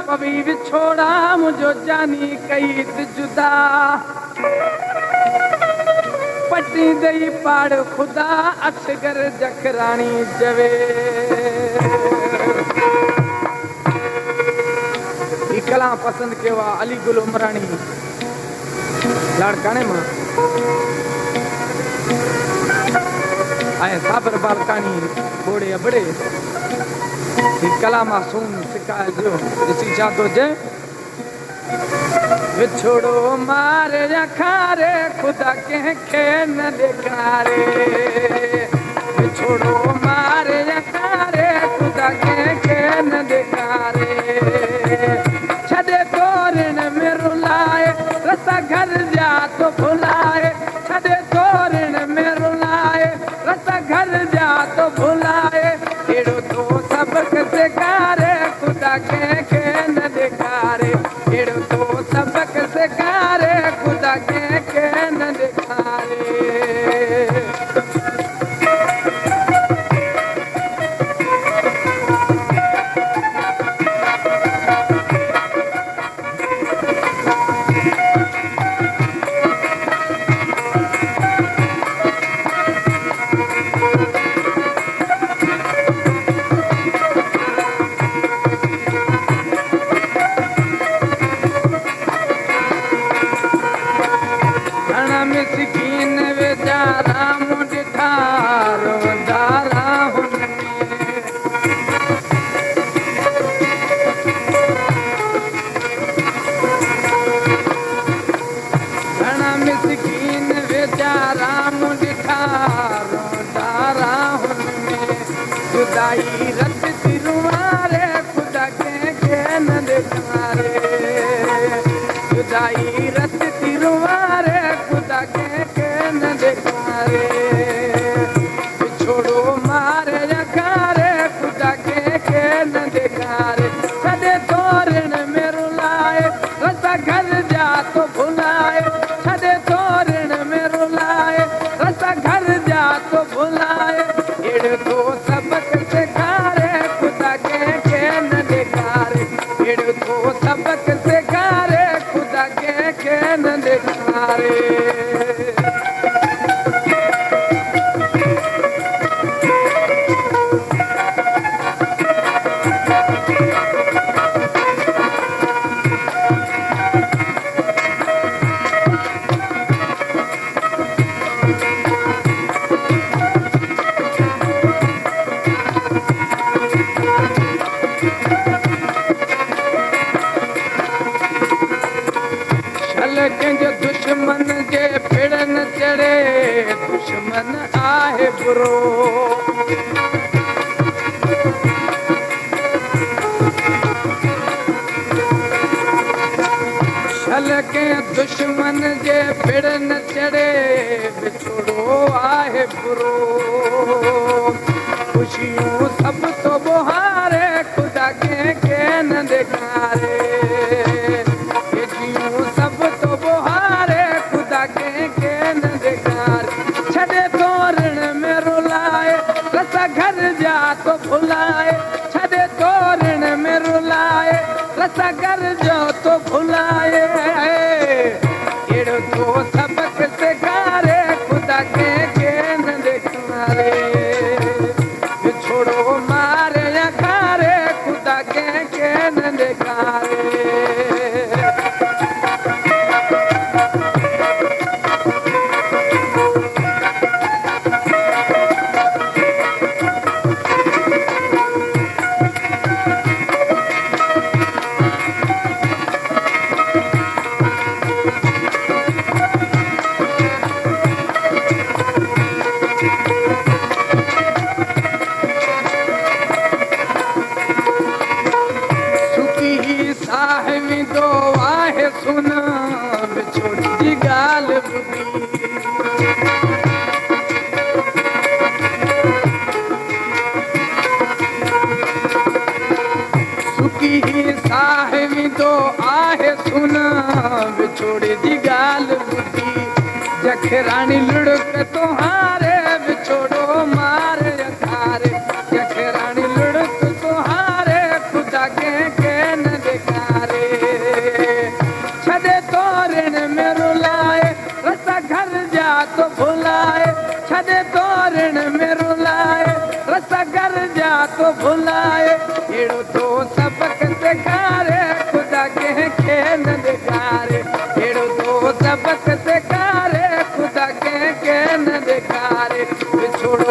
पवी विछोड़ा मुझो जानी कईत जुदा पटी दई पाड़ खुदा असगर जखरानी जवे कला पसंद केवा अली गुल उमरानी लाड़काने मां आए साबर बालकानी बोड़े अबड़े कला मासूम सिकाए जो जिसी जादो जे विछोड़ो मारे अखारे खुदा के न दिखारे विछोड़ो मारे अखारे खुदा के न दिखारे छदे तोरण में रुलाए रसा घर जा तो भुलाए छदे तोरण में रुलाए रसा घर जा तो भुलाए एड़ो तो सबक सिखारे खुदा के न दिखारे एड़ो तो सबक सिखारे खुदा के न दिखारे रत तिरुवारे खुदा के न दिखारे जुदाई रत तिरुवारे खुदा के न दिखारे छोड़ो मारे अखारे खुदा के न दिखारे छदे तोरण में रुलाए रसा घर जा तो भुलाए छदे तोरण में रुलाए रसा घर जा तो भुलाए एड़ तो सबक सिखारे खुदा के न दिखारे एड़ तो सबक सिखारे खुदा के न दिखारे कंहिंजो दुश्मन जे पिड़न चढ़े दुश्मन आहे बुरो छल के दुश्मन जे पिड़न चढ़े विछोड़ो आहे बुरो खुशियूं सब तो बुहारे खुदा के न दिखारे सब तो बुहारे खुदा के न दिखारे छदे तोरण में रुलाए रसा घर जा तो भुलाए छदे तोरण में रुलाए रसा घर जा तो भुलाए एड़ो तो सबक सिखारे खुदा के न दिखारे छोड़ो मारे अखारे खुदा के न दिखारे सुना छोटी गाल बुधी सुकी साहिबी तो आहे सुना बिछोड़े जी गाल बुधी जखरानी लुड़क तुहारे बिछोड़ो मारे अखारे जखरानी लुड़क तुहारे खुदा के न दिखा छदे तोरण में रुलाए रस घर जा तो भुलाए एड़ो तो सबक सेखारे खुदा कंहिंखे न ॾेखारे एड़ो तो सबक सेखारे खुदा कंहिंखे न ॾेखारे विछोड़